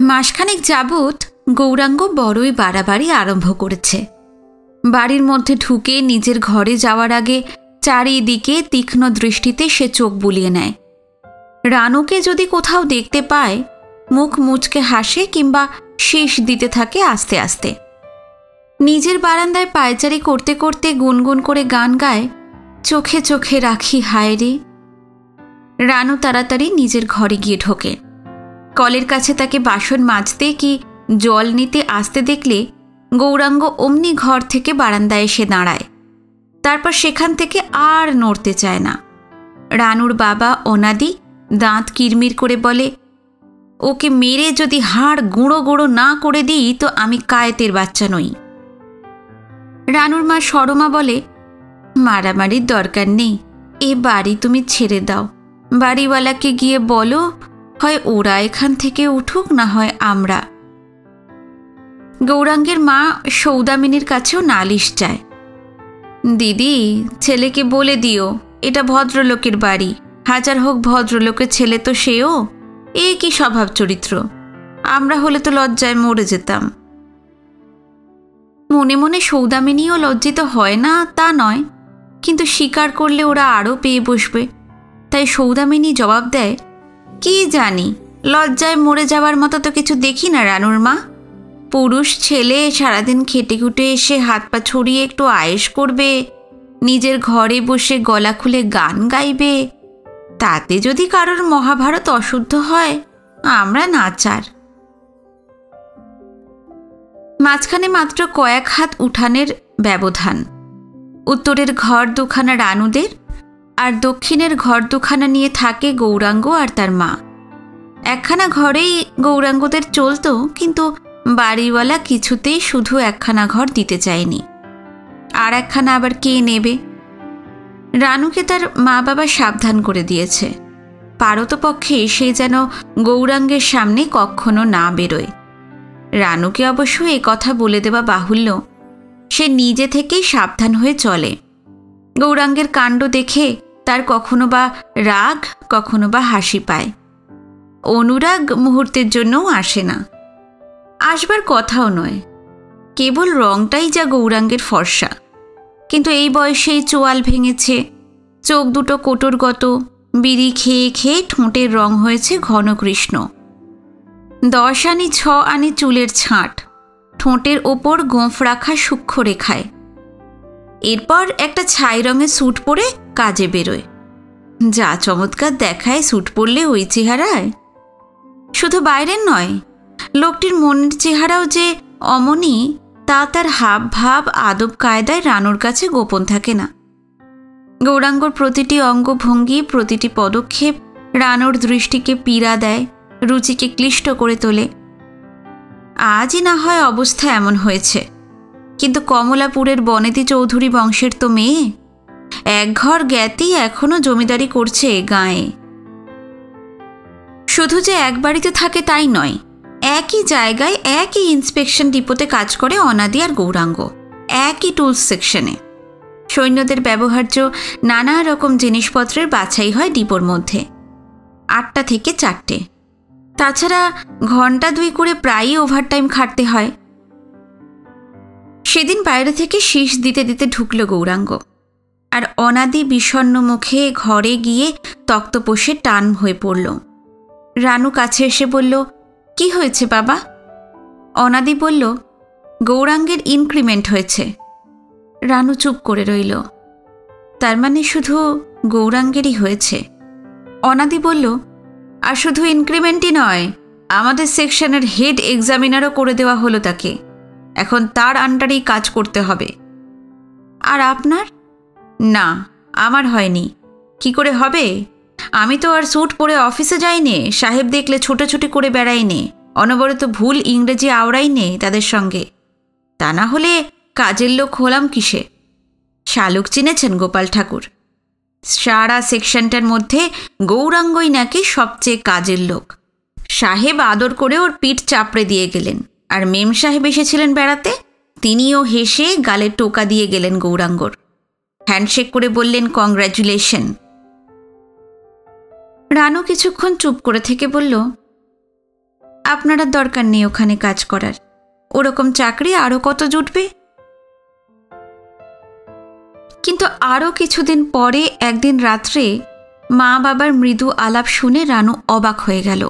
মাসখানেক যাবৎ গৌরাঙ্গ বড়ই বাড়াবাড়ি আরম্ভ করেছে। বাড়ির মধ্যে ঢুকে নিজের ঘরে যাওয়ার আগে চারিদিকে তীক্ষ্ণ দৃষ্টিতে সে চোখ বুলিয়ে নেয়। রানুকে যদি কোথাও দেখতে পায় মুখ মুচকে হাসে কিংবা শীষ দিতে থাকে আস্তে আস্তে। নিজের বারান্দায় পায়চারি করতে করতে গুনগুন করে গান গায়, চোখে চোখে রাখি হায় রে। রানু তাড়াতাড়ি নিজের ঘরে গিয়ে ঢোকে। কলের কাছে তাকে বাসন মাজতে কি জল নিতে আসতে দেখলে গৌরাঙ্গ অমনি ঘর থেকে বারান্দায় এসে দাঁড়ায়। তারপর সেখান থেকে আর নড়তে চায় না। রানুর বাবা অনাদি দাঁত কিরমির করে বলে, ওকে মেরে যদি হাড় গুঁড়ো গুঁড়ো না করে দিই তো আমি কায়েতের বাচ্চা নই। রানুর মা সরমা বলে, মারামারির দরকার নেই, এ বাড়ি তুমি ছেড়ে দাও। বাড়িওয়ালাকে গিয়ে বলো, হয় ওরা এখান থেকে উঠুক, না হয় আমরা। গৌরাঙ্গের মা সৌদামিনীর কাছেও নালিশ চায়। দিদি, ছেলেকে বলে দিও এটা ভদ্রলোকের বাড়ি, হাজার হোক ভদ্রলোকের ছেলে তো সেও, এ কি স্বভাব চরিত্র, আমরা হলে তো লজ্জায় মরে যেতাম। মনে মনে সৌদামিনীও লজ্জিত হয় না তা নয়, কিন্তু স্বীকার করলে ওরা আরও পেয়ে বসবে। তাই সৌদামিনী জবাব দেয়, কি জানি, লজ্জায় মরে যাওয়ার মতো তো কিছু দেখি না রানুর মা। পুরুষ ছেলে সারাদিন খেটে খুটে এসে হাত পা ছড়িয়ে একটু আয়েশ করবে, নিজের ঘরে বসে গলা খুলে গান গাইবে, তাতে যদি কারোর মহাভারত অশুদ্ধ হয় আমরা নাচার। মাঝখানে মাত্র কয়েক হাত উঠানের ব্যবধান। উত্তরের ঘর দুখানা রানুদের, আর দক্ষিণের ঘর দুখানা নিয়ে থাকে গৌরাঙ্গ আর তার মা। একখানা ঘরেই গৌরাঙ্গদের চলত, কিন্তু বাড়িওয়ালা কিছুতেই শুধু একখানা ঘর দিতে চায়নি। আর একখানা আবার কে নেবে? রানুকে তার মা বাবা সাবধান করে দিয়েছে, পারতপক্ষে সে যেন গৌরাঙ্গের সামনে কখনো না বেরোয়। রানুকে অবশ্য এ কথা বলে দেওয়া বাহুল্য, সে নিজে থেকেই সাবধান হয়ে চলে। গৌরাঙ্গের কাণ্ড দেখে তার কখনো বা রাগ, কখনো বা হাসি পায়। অনুরাগ মুহূর্তের জন্যও আসে না, আসবার কথাও নয়। কেবল রংটাই যা গৌরাঙ্গের ফর্সা, কিন্তু এই বয়সেই চোয়াল ভেঙেছে, চোখ দুটো কোটরগত, বিড়ি খেয়ে খেয়ে ঠোঁটের রং হয়েছে ঘন কৃষ্ণ। 10 আনি 6 আনি চুলের ছাঁট, ঠোঁটের ওপর গোঁফ রাখা সূক্ষ্ম রেখায়। এরপর একটা ছাই রঙের স্যুট পরে কাজে বেরোয়। যা চমৎকার দেখায় স্যুট পরলে ওই চেহারায়। শুধু বাইরের নয়, লোকটির মনের চেহারাও যে অমনি তা তার হাব ভাব আদব কায়দায় রানুর কাছে গোপন থাকে না। গৌরাঙ্গর প্রতিটি অঙ্গভঙ্গি, প্রতিটি পদক্ষেপ রানুর দৃষ্টিকে পীড়া দেয়, রুচিকে ক্লিষ্ট করে তোলে। আজই না হয় অবস্থা এমন হয়েছে, কিন্তু কমলাপুরের বনেদি চৌধুরী বংশের তো মেয়ে, এক ঘর জ্ঞাতি এখনো জমিদারি করছে গাঁয়ে। শুধু যে এক বাড়িতে থাকে তাই নয়, একই জায়গায় একই ইন্সপেকশন ডিপোতে কাজ করে অনাদি আর গৌরাঙ্গ, একই টুলস সেকশনে। সৈন্যদের ব্যবহার্য নানা রকম জিনিসপত্রের বাছাই হয় ডিপোর মধ্যে, 8টা থেকে 4টে। তাছাড়া ঘন্টা 2 করে প্রায়ই ওভারটাইম খাটতে হয়। সেদিন বাইরে থেকে শীষ দিতে দিতে ঢুকল গৌরাঙ্গ, আর অনাদি বিষণ্ণ মুখে ঘরে গিয়ে তক্তপোষে টান হয়ে পড়ল। রানু কাছে এসে বলল, কি হয়েছে বাবা? অনাদি বলল, গৌরাঙ্গের ইনক্রিমেন্ট হয়েছে। রানু চুপ করে রইল। তার মানে শুধু গৌরাঙ্গেরই হয়েছে? অনাদি বলল, আর শুধু ইনক্রিমেন্টই নয়, আমাদের সেকশনের হেড এক্সামিনারও করে দেওয়া হলো তাকে, এখন তার আন্ডারেই কাজ করতে হবে। আর আপনার? না, আমার হয়নি। কি করে হবে? আমি তো আর স্যুট পরে অফিসে যাইনি, সাহেব দেখলে ছোটাছুটি করে বেড়াইনি, অনবরত ভুল ইংরেজি আওড়াইনি তাদের সঙ্গে। তা না হলে কাজের লোক হলাম কিসে? শালুক চিনেছেন গোপাল ঠাকুর? সারা সেকশনটার মধ্যে গৌরাঙ্গই নাকি সবচেয়ে কাজের লোক। সাহেব আদর করে ওর পিঠ চাপড়ে দিয়ে গেলেন, আর মেম সাহেব এসেছিলেন বেড়াতে, তিনিও হেসে গালে টোকা দিয়ে গেলেন গৌরাঙ্গর। হ্যান্ডশেক করে বললেন, কংগ্র্যাচুলেশন। রানু কিছুক্ষণ চুপ করে থেকে বলল, আপনার আর দরকার নেই ওখানে কাজ করার, ওরকম চাকরি আরও কত জুটবে। কিন্তু আরও কিছুদিন পরে একদিন রাত্রে মা বাবার মৃদু আলাপ শুনে রানু অবাক হয়ে গেল।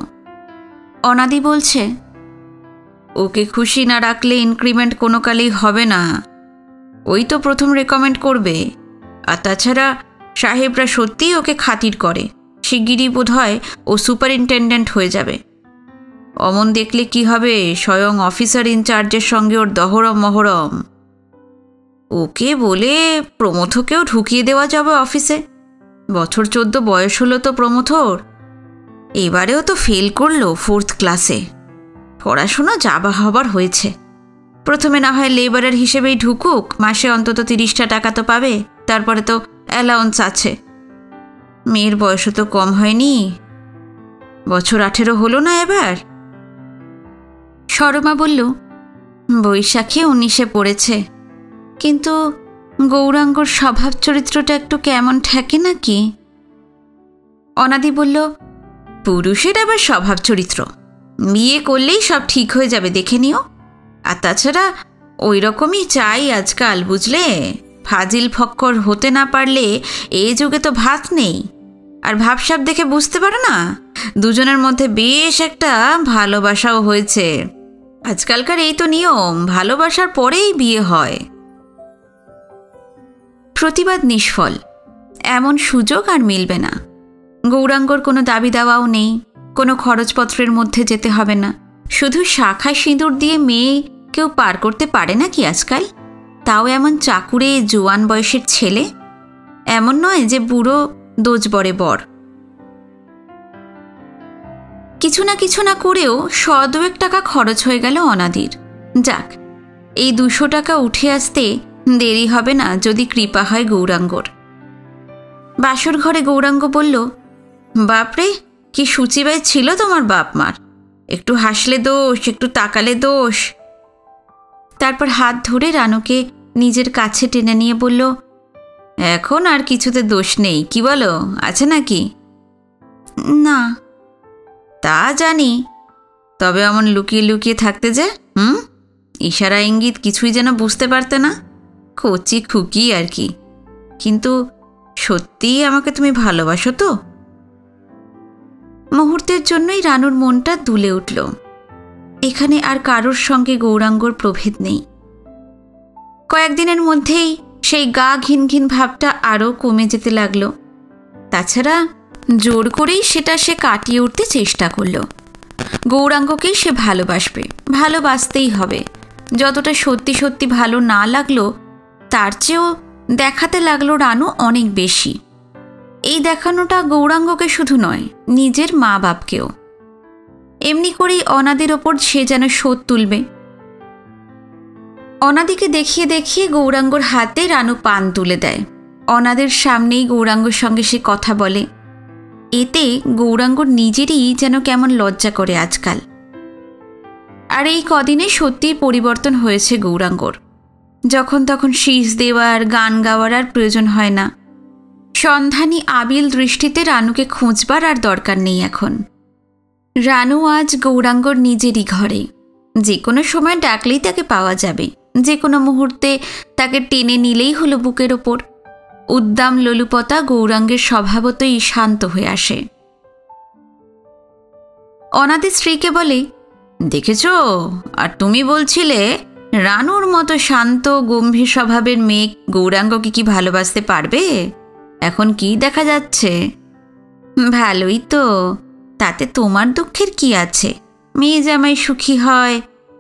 অনাদি বলছে, ওকে খুশি না রাখলে ইনক্রিমেন্ট কোনো কালেই হবে না, ওই তো প্রথম রেকমেন্ড করবে। আর তাছাড়া সাহেবরা সত্যিই ওকে খাতির করে, শিগগিরই বোধ হয় ও সুপারিনটেন্ডেন্ট হয়ে যাবে। অমন দেখলে কি হবে, স্বয়ং অফিসার ইনচার্জের সঙ্গে ওর দহরম মহরম। ওকে বলে প্রমথকেও ঢুকিয়ে দেওয়া যাবে অফিসে। বছর 14 বয়স হলো তো প্রমথর, এবারেও তো ফেল করলো 4th ক্লাসে। পড়াশুনো যাবা হবার হয়েছে। প্রথমে না হয় লেবারের হিসেবেই ঢুকুক, মাসে অন্তত 30টা টাকা তো পাবে, তারপরে তো অ্যালাউন্স আছে। মেয়ের বয়সও তো কম হয়নি, বছর 18 হলো না এবার। সরমা বলল, বৈশাখে 19-এ পড়েছে, কিন্তু গৌরাঙ্গর স্বভাব চরিত্রটা একটু কেমন ঠেকে নাকি? অনাদি বলল, পুরুষের আবার স্বভাব চরিত্র, বিয়ে করলেই সব ঠিক হয়ে যাবে, দেখে নিও। আর তাছাড়া ওই রকমই চাই আজকাল, বুঝলে। ফাজিল ফক্কর হতে না পারলে এ যুগে তো ভাত নেই। আর ভাবসাব দেখে বুঝতে পারো না, দুজনের মধ্যে বেশ একটা ভালোবাসাও হয়েছে। আজকালকার এই তো নিয়ম, ভালোবাসার পরেই বিয়ে হয়। প্রতিবাদ নিষ্ফল, এমন সুযোগ আর মিলবে না। গৌরাঙ্গর কোনো দাবি দেওয়াও নেই, কোনো খরচপত্রের মধ্যে যেতে হবে না। শুধু শাখায় সিঁদুর দিয়ে মেয়ে কেউ পার করতে পারে না কি আজকাল? তাও এমন চাকুরে জোয়ান বয়সের ছেলে, এমন নয় যে বুড়ো দোজবরে বর। কিছু না করেও 100-2 টাকা খরচ হয়ে গেল অনাদির। যাক, এই 200 টাকা উঠে আসতে দেরি হবে না যদি কৃপা হয় গৌরাঙ্গর। বাসর ঘরে গৌরাঙ্গ বলল, বাপরে কি সূচিবাই ছিল তোমার বাপ মার, একটু হাসলে দোষ, একটু তাকালে দোষ। তারপর হাত ধরে রানুকে নিজের কাছে টেনে নিয়ে বলল, এখন আর কিছুতে দোষ নেই, কি বলো, আছে নাকি? না। তা জানি, তবে অমন লুকিয়ে লুকিয়ে থাকতে যে, ইশারা ইঙ্গিত কিছুই যেন বুঝতে পারতে না। কচি খুকি আর কি, কিন্তু সত্যিই আমাকে তুমি ভালোবাসো তো? মুহূর্তের জন্যই রানুর মনটা দুলে উঠল। এখানে আর কারোর সঙ্গে গৌরাঙ্গর প্রভেদ নেই। কয়েকদিনের মধ্যেই সেই গা ঘিন ঘিন ভাবটা আরও কমে যেতে লাগল। তাছাড়া জোর করেই সেটা সে কাটিয়ে উঠতে চেষ্টা করল। গৌরাঙ্গকেই সে ভালোবাসবে, ভালোবাসতেই হবে। যতটা সত্যি সত্যি ভালো না লাগলো, তার চেয়েও দেখাতে লাগলো রানু অনেক বেশি। এই দেখানোটা গৌরাঙ্গকে শুধু নয়, নিজের মা বাপকেও। এমনি করেই অনাদির ওপর সে যেন শোধ তুলবে। অনাদিকে দেখিয়ে দেখিয়ে গৌরাঙ্গর হাতে রানু পান তুলে দেয়। অনাদের সামনেই গৌরাঙ্গর সঙ্গে সে কথা বলে। এতে গৌরাঙ্গর নিজেরই যেন কেমন লজ্জা করে আজকাল। আর এই কদিনে সত্যিই পরিবর্তন হয়েছে গৌরাঙ্গর। যখন তখন শীষ দেওয়ার, গান গাওয়ার আর প্রয়োজন হয় না। সন্ধানী আবিল দৃষ্টিতে রানুকে খুঁজবার আর দরকার নেই এখন। রানু আজ গৌরাঙ্গর নিজেরই ঘরে, যে কোনো সময় ডাকলেই তাকে পাওয়া যাবে, যে কোনো মুহূর্তে তাকে টেনে নিলেই হলো বুকের ওপর। উদ্দাম লোলুপতা গৌরাঙ্গের স্বভাবতই শান্ত হয়ে আসে। অনাদি স্ত্রীকে বলে, দেখেছ, আর তুমি বলছিলে রানুর মতো শান্ত গম্ভীর স্বভাবের মেয়ে গৌরাঙ্গকে কি ভালোবাসতে পারবে? এখন কি দেখা যাচ্ছে? ভালোই তো, তাতে তোমার দুঃখের কি আছে? মেয়ে জামাই সুখী হয়,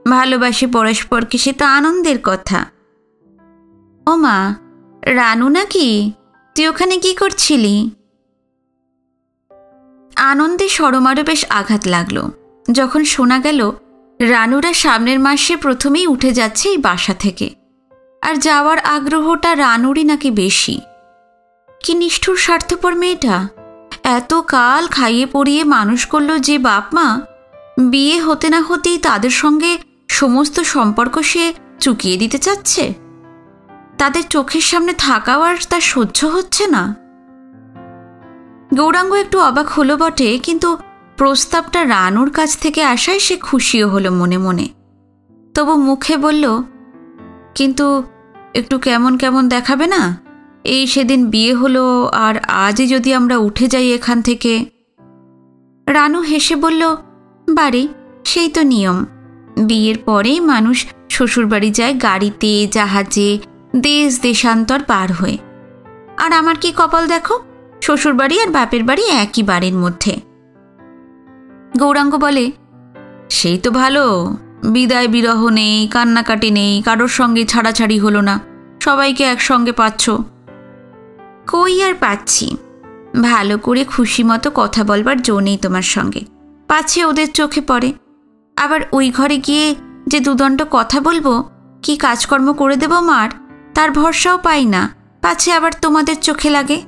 ভালোবাসে পরস্পরকে, সে তো আনন্দের কথা। ও মা, রানু নাকি? তুই ওখানে কি করছিলি? আনন্দে সরমারও বেশ আঘাত লাগলো যখন শোনা গেল রানুরা সামনের মাসে প্রথমেই উঠে যাচ্ছে এই বাসা থেকে। আর যাওয়ার আগ্রহটা রানুরই নাকি বেশি। কি নিষ্ঠুর স্বার্থপর মেয়েটা! এত কাল খাইয়ে পরিয়ে মানুষ করলো যে বাপ মা, বিয়ে হতে না হতেই তাদের সঙ্গে সমস্ত সম্পর্ক সে চুকিয়ে দিতে চাচ্ছে। তাদের চোখের সামনে থাকাও আর তার সহ্য হচ্ছে না। গৌরাঙ্গ একটু অবাক হলো বটে, কিন্তু প্রস্তাবটা রানুর কাছ থেকে আসায় সে খুশিও হলো মনে মনে। তবু মুখে বলল, কিন্তু একটু কেমন কেমন দেখাবে না? এই সেদিন বিয়ে হলো, আর আজই যদি আমরা উঠে যাই এখান থেকে। রানু হেসে বলল, বাড়ি সেই তো নিয়ম। বিয়ের পরেই মানুষ শ্বশুরবাড়ি যায় গাড়িতে, জাহাজে, দেশ দেশান্তর পার হয়ে। আর আমার কি কপাল দেখো, শ্বশুরবাড়ি আর বাপের বাড়ি একই বাড়ির মধ্যে। গৌরাঙ্গ বলে, সেই তো ভালো, বিদায় বিরহ নেই, কান্নাকাটি নেই, কারোর সঙ্গে ছাড়াছাড়ি হলো না, সবাইকে একসঙ্গে পাচ্ছ। কই আর পাচ্ছি, ভালো করে খুশি মতো কথা বলবার জো নেই তোমার সঙ্গে, পাছে ওদের চোখে পড়ে। আবার ওই ঘরে গিয়ে যে দুদণ্ড কথা বলবো, কি কাজকর্ম করে দেব মার, তার ভরসাও পাই না, পাছে আবার তোমাদের চোখে লাগে।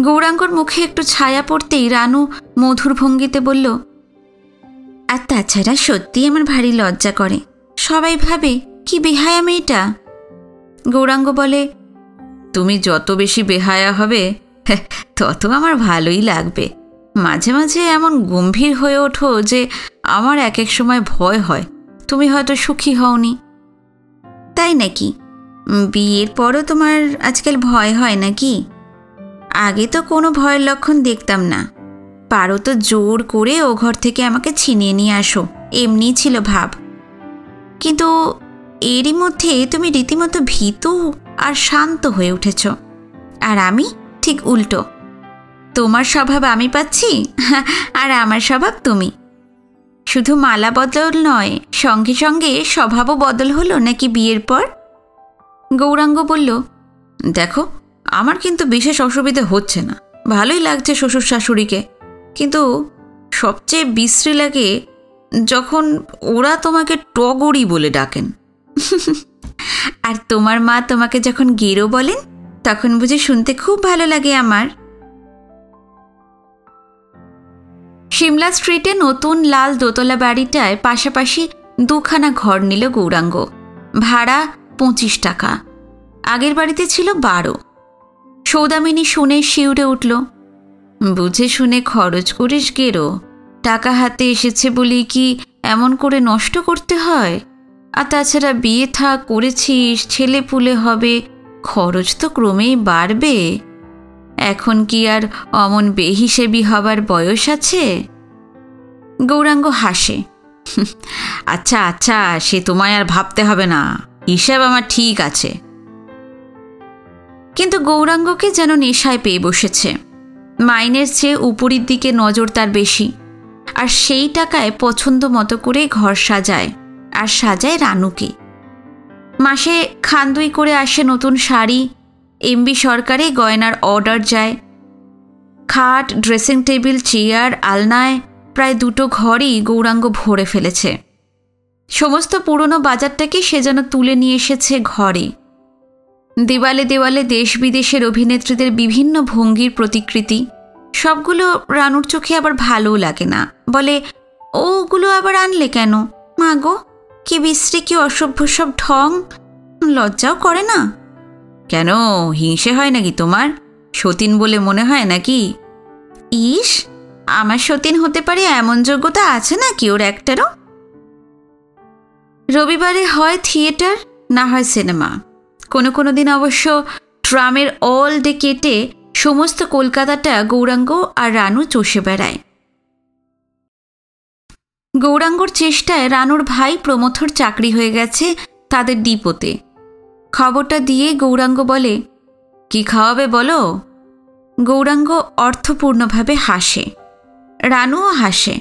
গৌরাঙ্গর মুখে একটু ছায়া পড়তেই রানু মধুর ভঙ্গিতে বলল, আর তাছাড়া সত্যি আমার ভারী লজ্জা করে, সবাই ভাবে কি বেহায়া মেয়েটা। গৌরাঙ্গ বলে, তুমি যত বেশি বেহায়া হবে তত আমার ভালোই লাগবে। মাঝে মাঝে এমন গম্ভীর হয়ে ওঠো যে আমার এক এক সময় ভয় হয় তুমি হয়তো সুখী হওনি। তাই নাকি? বিয়ের পরও তোমার আজকাল ভয় হয় নাকি? আগে তো কোনো ভয়ের লক্ষণ দেখতাম না। পারো তো জোর করে ও ঘর থেকে আমাকে ছিনিয়ে নিয়ে আসো, এমনিই ছিল ভাব। কিন্তু এরই মধ্যে তুমি রীতিমতো ভীতু আর শান্ত হয়ে উঠেছ, আর আমি ঠিক উল্টো। তোমার স্বভাব আমি পাচ্ছি, আর আমার স্বভাব তুমি। শুধু মালা বদল নয়, সঙ্গে সঙ্গে স্বভাবও বদল হলো নাকি বিয়ের পর? গৌরাঙ্গ বলল, দেখো আমার কিন্তু বিশেষ অসুবিধা হচ্ছে না, ভালোই লাগছে শ্বশুর শাশুড়িকে, কিন্তু সবচেয়ে বিশ্রী লাগে যখন ওরা তোমাকে টগরি বলে ডাকেন। আর তোমার মা তোমাকে যখন গেরো বলেন, তখন বুঝে শুনতে খুব ভালো লাগে আমার। সিমলা স্ট্রিটে নতুন লাল দোতলা বাড়িটায় পাশাপাশি দুখানা ঘর নিল গৌরাঙ্গ। ভাড়া 25 টাকা, আগের বাড়িতে ছিল 12। সৌদামিনী শুনে শিউরে উঠল, বুঝে শুনে খরচ করিস গেরো, টাকা হাতে এসেছে বলি কি এমন করে নষ্ট করতে হয়? আর তাছাড়া বিয়ে থা করেছিস, ছেলে পুলে হবে, খরচ তো ক্রমেই বাড়বে। এখন কি আর অমন বেহিসেবি হবার বয়স আছে? গৌরাঙ্গ হাসে, আচ্ছা আচ্ছা, সে তোমায় আর ভাবতে হবে না, হিসাব আমার ঠিক আছে। কিন্তু গৌরাঙ্গকে যেন নেশায় পেয়ে বসেছে। মাইনের চেয়ে উপরের দিকে নজর তার বেশি, আর সেই টাকায় পছন্দ মতো করে ঘর সাজায়, আর সাজায় রানুকে। মাসে খান 2 করে আসে নতুন শাড়ি, এমবি সরকারে গয়নার অর্ডার যায়। খাট, ড্রেসিং টেবিল, চেয়ার, আলনায় প্রায় 2টো ঘরই গৌরাঙ্গ ভরে ফেলেছে। সমস্ত পুরনো বাজারটাকে সে যেন তুলে নিয়ে এসেছে ঘরে। দেওয়ালে দেওয়ালে দেশ বিদেশের অভিনেত্রীদের বিভিন্ন ভঙ্গির প্রতিকৃতি, সবগুলো রানুর চোখে আবার ভালোও লাগে না। বলে, ওগুলো আবার আনলে কেন মা গো? কি বিশ্রী, কি অসভ্য সব ঢং, লজ্জাও করে না? কেন, হিংসে হয় নাকি তোমার? সতীন বলে মনে হয় নাকি? ইস, আমার সতীন হতে পারে এমন যোগ্যতা আছে নাকি ওর একটারও? রবিবারে হয় থিয়েটার, না হয় সিনেমা। কোনো কোনো দিন অবশ্য ট্রামের অল ডে কেটে সমস্ত কলকাতাটা গৌরাঙ্গ আর রানু চষে বেড়ায়। গৌরাঙ্গর চেষ্টায় রানুর ভাই প্রমথর চাকরি হয়ে গেছে তাদের ডিপোতে। খবরটা দিয়ে গৌরাঙ্গ বলে, কি খাওয়াবে বলো? গৌরাঙ্গ অর্থপূর্ণভাবে হাসে, রানুও হাসে।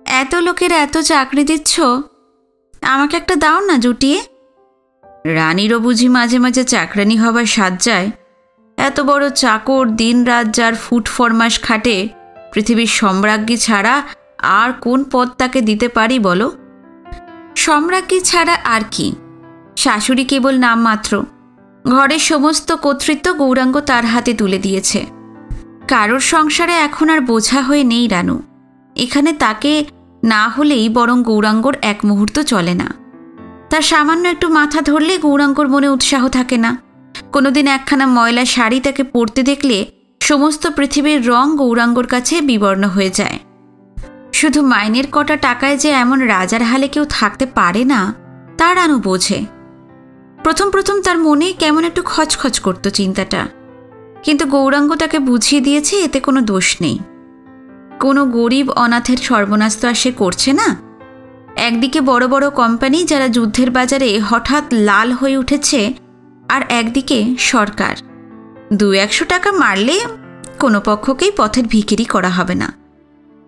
এত লোকের এত চাকরি দিচ্ছ, আমাকে একটা দাও না জুটিয়ে। রানীরও বুঝি মাঝে মাঝে চাকরানি হবার সাজ যায়? এত বড় চাকর, দিন রাত যার ফুট ফরমাস খাটে, পৃথিবীর সম্রাজ্ঞী ছাড়া আর কোন পদ তাকে দিতে পারি বলো? সম্রাজ্ঞী ছাড়া আর কি, শাশুড়ি কেবল নামমাত্র। ঘরের সমস্ত কর্তৃত্ব গৌরাঙ্গ তার হাতে তুলে দিয়েছে। কারোর সংসারে এখন আর বোঝা হয়ে নেই রানু। এখানে তাকে না হলেই বরং গৌরাঙ্গর এক মুহূর্ত চলে না। তার সামান্য একটু মাথা ধরলে গৌরাঙ্গর মনে উৎসাহ থাকে না। কোনোদিন একখানা ময়লা শাড়ি তাকে পরতে দেখলে সমস্ত পৃথিবীর রং গৌরাঙ্গর কাছে বিবর্ণ হয়ে যায়। শুধু মাইনের কটা টাকায় যে এমন রাজার হালে কেউ থাকতে পারে না তা রানু বোঝে। প্রথম প্রথম তার মনে কেমন একটু খচখচ করত চিন্তাটা, কিন্তু গৌরাঙ্গ তাকে বুঝিয়ে দিয়েছে এতে কোনো দোষ নেই। কোনো গরিব অনাথের সর্বনাশ তো আর সে করছে না। একদিকে বড় বড় কোম্পানি যারা যুদ্ধের বাজারে হঠাৎ লাল হয়ে উঠেছে, আর একদিকে সরকার। 200 টাকা মারলে কোনো পক্ষকেই পথের ভিখিরি করা হবে না।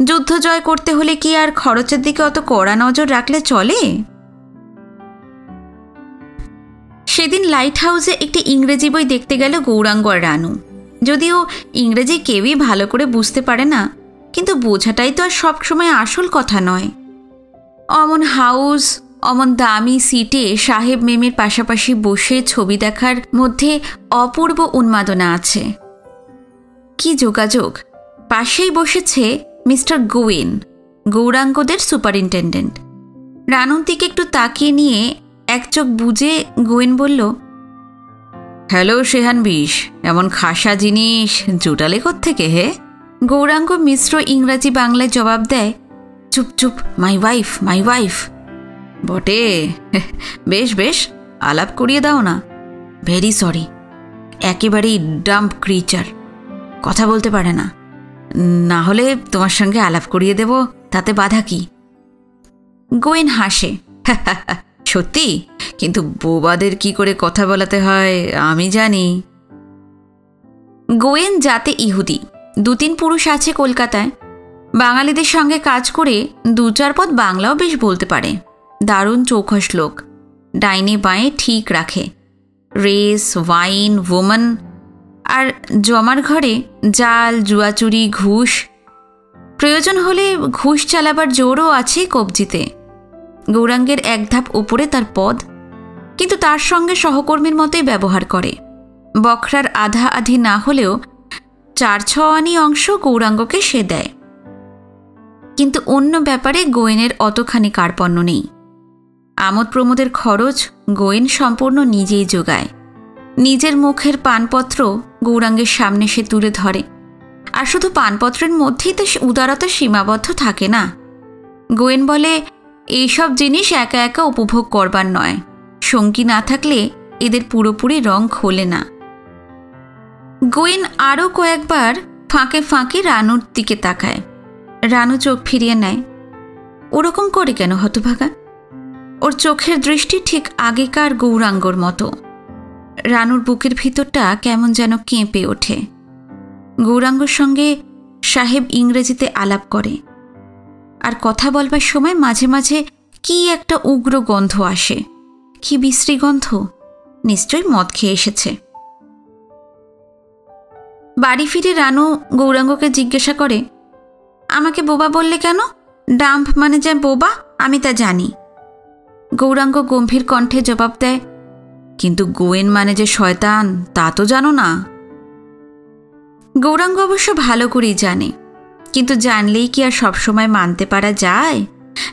যুদ্ধ জয় করতে হলে কি আর খরচের দিকে অত কড়া নজর রাখলে চলে? সেদিন লাইট হাউসে একটি ইংরেজি বই দেখতে গেল গৌরাঙ্গ আর রানু। যদিও ইংরেজি কেউই ভালো করে বুঝতে পারে না, কিন্তু বোঝাটাই তো আর সবসময় আসল কথা নয়। অমন হাউস, অমন দামি সিটে সাহেব মেমের পাশাপাশি বসে ছবি দেখার মধ্যে অপূর্ব উন্মাদনা আছে। কি যোগাযোগ! পাশেই বসেছে মিস্টার গোয়েন, গৌরাঙ্গদের সুপারিনটেন্ডেন্ট। রানুর দিকে একটু তাকিয়ে নিয়ে এক চোখ বুজে গোয়েন বলল, হ্যালো শেহান বিশ, এমন খাসা জিনিস জুটালে কোত্থেকে হে? গৌরাঙ্গ মিশ্র ইংরাজি বাংলায় জবাব দেয়, চুপ চুপ, মাই ওয়াইফ, মাই ওয়াইফ। বটে, বেশ বেশ, আলাপ করিয়ে দাও না। ভেরি সরি, একেবারেই ডাম্প ক্রিচার, কথা বলতে পারে না। না হলে তোমার সঙ্গে আলাপ করিয়ে দেব, তাতে বাধা কি? গোয়েন হাসে, সত্যি? কিন্তু বোবাদের কি করে কথা বলাতে হয় আমি জানি। গোয়েন জাতে ইহুদি, 2-3 পুরুষ আছে কলকাতায়। বাঙালিদের সঙ্গে কাজ করে 2-4 পদ বাংলাও বেশ বলতে পারে। দারুণ চৌখস লোক, ডাইনে বাঁয়ে ঠিক রাখে। রেস, ওয়াইন, ওম্যান, আর জমার ঘরে জাল, জুয়াচুরি, ঘুষ। প্রয়োজন হলে ঘুষ চালাবার জোরও আছে কবজিতে। গৌরাঙ্গের এক ধাপ উপরে তার পদ, কিন্তু তার সঙ্গে সহকর্মীর মতোই ব্যবহার করে। বখরার আধা আধি না হলেও 4-6 আনি অংশ গৌরাঙ্গকে সে দেয়। কিন্তু অন্য ব্যাপারে গোয়েনের অতখানি কার্পণ্য নেই। আমোদ প্রমোদের খরচ গোয়েন সম্পূর্ণ নিজেই যোগায়। নিজের মুখের পানপত্র গৌরাঙ্গের সামনে সে তুলে ধরে। আর শুধু পানপত্রের মধ্যেই তো উদারতা সীমাবদ্ধ থাকে না। গোয়েন বলে, এইসব জিনিস একা একা উপভোগ করবার নয়, সঙ্গী না থাকলে এদের পুরোপুরি রং খোলে না। গোয়েন আরও কয়েকবার ফাঁকে ফাঁকে রানুর দিকে তাকায়। রানু চোখ ফিরিয়ে নেয়। ওরকম করে কেন হতভাগা? ওর চোখের দৃষ্টি ঠিক আগেকার গৌরাঙ্গর মতো। রানুর বুকের ভিতরটা কেমন যেন কেঁপে ওঠে। গৌরাঙ্গর সঙ্গে সাহেব ইংরেজিতে আলাপ করে, আর কথা বলবার সময় মাঝে মাঝে কি একটা উগ্র গন্ধ আসে। কি বিশ্রী গন্ধ! নিশ্চয়ই মদ খেয়ে এসেছে। বাড়ি ফিরে রানু গৌরাঙ্গকে জিজ্ঞাসা করে, আমাকে বোবা বললে কেন? ডাম্প মানে যে বোবা, আমি তা জানি। গৌরাঙ্গ গম্ভীর কণ্ঠে জবাব দেয়, কিন্তু গোয়েন মানে যে শয়তান তা তো জানো না। গৌরাঙ্গ অবশ্য ভালো করেই জানে, কিন্তু জানলেই কি আর সবসময় মানতে পারা যায়?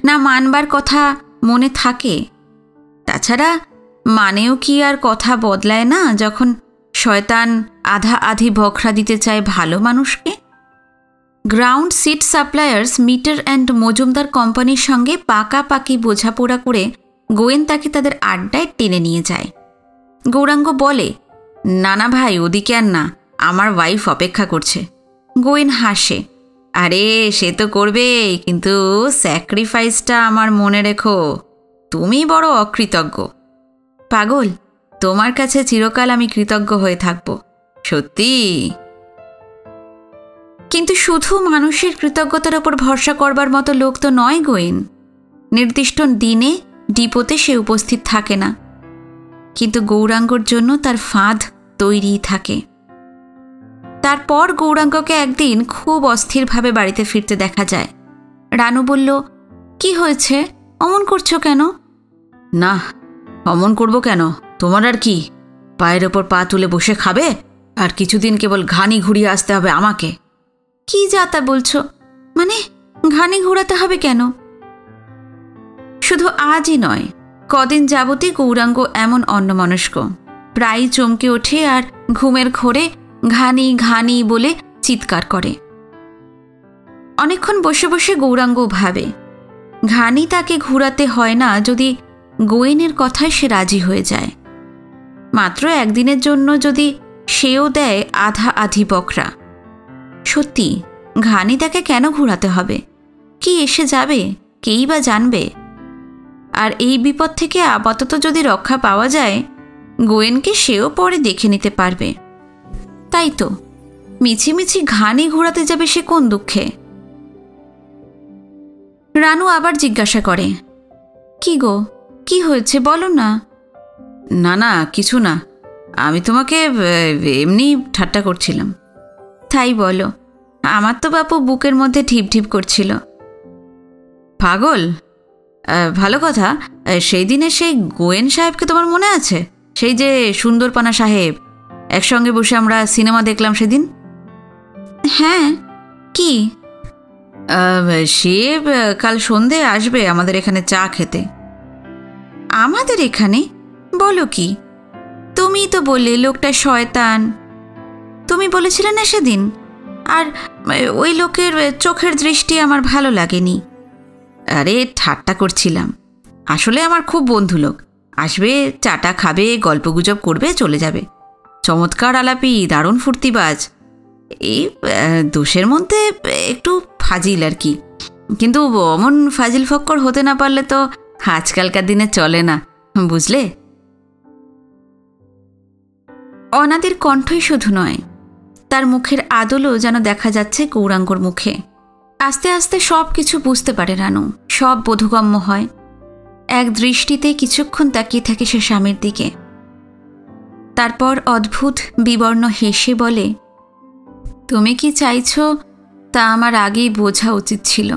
না মানবার কথা মনে থাকে? তাছাড়া মানেও কি আর কথা বদলায় না যখন শয়তান আধা আধি বখরা দিতে চায় ভালো মানুষকে? Ground sheet suppliers Mitter and Majumdar কোম্পানির সঙ্গে পাকাপাকি বোঝাপড়া করে গোয়েন তাকে তাদের আড্ডায় টেনে নিয়ে যায়। গৌরাঙ্গ বলে, না না ভাই, ওদিকে আর না, আমার ওয়াইফ অপেক্ষা করছে। গোয়েন হাসে, আরে সে তো করবেই, কিন্তু স্যাক্রিফাইসটা আমার মনে রেখো, তুমি বড় অকৃতজ্ঞ। পাগল, তোমার কাছে চিরকাল আমি কৃতজ্ঞ হয়ে থাকব, সত্যি। কিন্তু শুধু মানুষের কৃতজ্ঞতার ওপর ভরসা করবার মতো লোক তো নয় গোয়েন। নির্দিষ্ট দিনে ডিপোতে সে উপস্থিত থাকে না, কিন্তু গৌরাঙ্গর জন্য তার ফাঁদ তৈরিই থাকে। তারপর গৌরাঙ্গকে একদিন খুব অস্থিরভাবে বাড়িতে ফিরতে দেখা যায়। রানু বলল, কি হয়েছে, অমন করছো কেন? না, অমন করব কেন? তোমার আর কি, পায়ের ওপর পা তুলে বসে খাবে, আর কিছুদিন কেবল ঘানি ঘুরিয়ে আসতে হবে আমাকে? কি যা তা বলছো? মানে ঘানি ঘোরাতে হবে কেন? শুধু আজই নয়, কদিন যাবতই গৌরাঙ্গ এমন অন্যমনস্ক। প্রায়ই চমকে ওঠে আর ঘুমের ঘোরে ঘানি ঘানি বলে চিৎকার করে। অনেকক্ষণ বসে বসে গৌরাঙ্গ ভাবে, ঘানি তাকে ঘুরাতে হয় না যদি গোয়েনের কথায় সে রাজি হয়ে যায়। মাত্র একদিনের জন্য যদি সেও দেয় আধা আধি বকরা। সত্যি ঘানি তাকে কেন ঘুরাতে হবে? কি এসে যাবে, কেই বা জানবে। আর এই বিপদ থেকে আপাতত যদি রক্ষা পাওয়া যায়, গোয়েনকে সেও পরে দেখে নিতে পারবে। তাই তো মিছিমিছি ঘানি ঘোরাতে যাবে সে কোন দুঃখে? রানু আবার জিজ্ঞাসা করে, কি গো, কি হয়েছে বলো না। না না, কিছু না, আমি তোমাকে এমনি ঠাট্টা করছিলাম। তাই বলো? আমার তো বাপু বুকের মধ্যে ঢিপ ঢিপ করছিল। পাগল? ভালো কথা, সেই দিনে সেই গোয়েন সাহেবকে তোমার মনে আছে? সেই যে সুন্দরপানা সাহেব, একসঙ্গে বসে আমরা সিনেমা দেখলাম সেদিন। হ্যাঁ, কি? সে কাল সন্ধে আসবে আমাদের এখানে চা খেতে। আমাদের এখানে? বলো কি? তুমি তো বললে লোকটা শয়তান। তুমি বলেছিলে না সেদিন? আর ওই লোকের চোখের দৃষ্টি আমার ভালো লাগেনি। আরে ঠাট্টা করছিলাম, আসলে আমার খুব বন্ধু লোক। আসবে, চাটা খাবে, গল্পগুজব করবে, চলে যাবে। চমৎকার আলাপি, দারুণ ফুর্তিবাজ। এই দোষের মধ্যে একটু ফাজিল আর কি, কিন্তু অমন ফাজিল ফক্কর হতে না পারলে তো আজকালকার দিনে চলে না, বুঝলে? অনাদির কণ্ঠই শুধু নয়, তার মুখের আদলও যেন দেখা যাচ্ছে গৌরাঙ্গর মুখে। আস্তে আস্তে সব কিছু বুঝতে পারে রানু, সব বোধগম্য হয়। এক দৃষ্টিতে কিছুক্ষণ তাকিয়ে থাকে সে স্বামীর দিকে, তারপর অদ্ভুত বিবর্ণ হেসে বলে, তুমি কি চাইছো তা আমার আগেই বোঝা উচিত ছিল।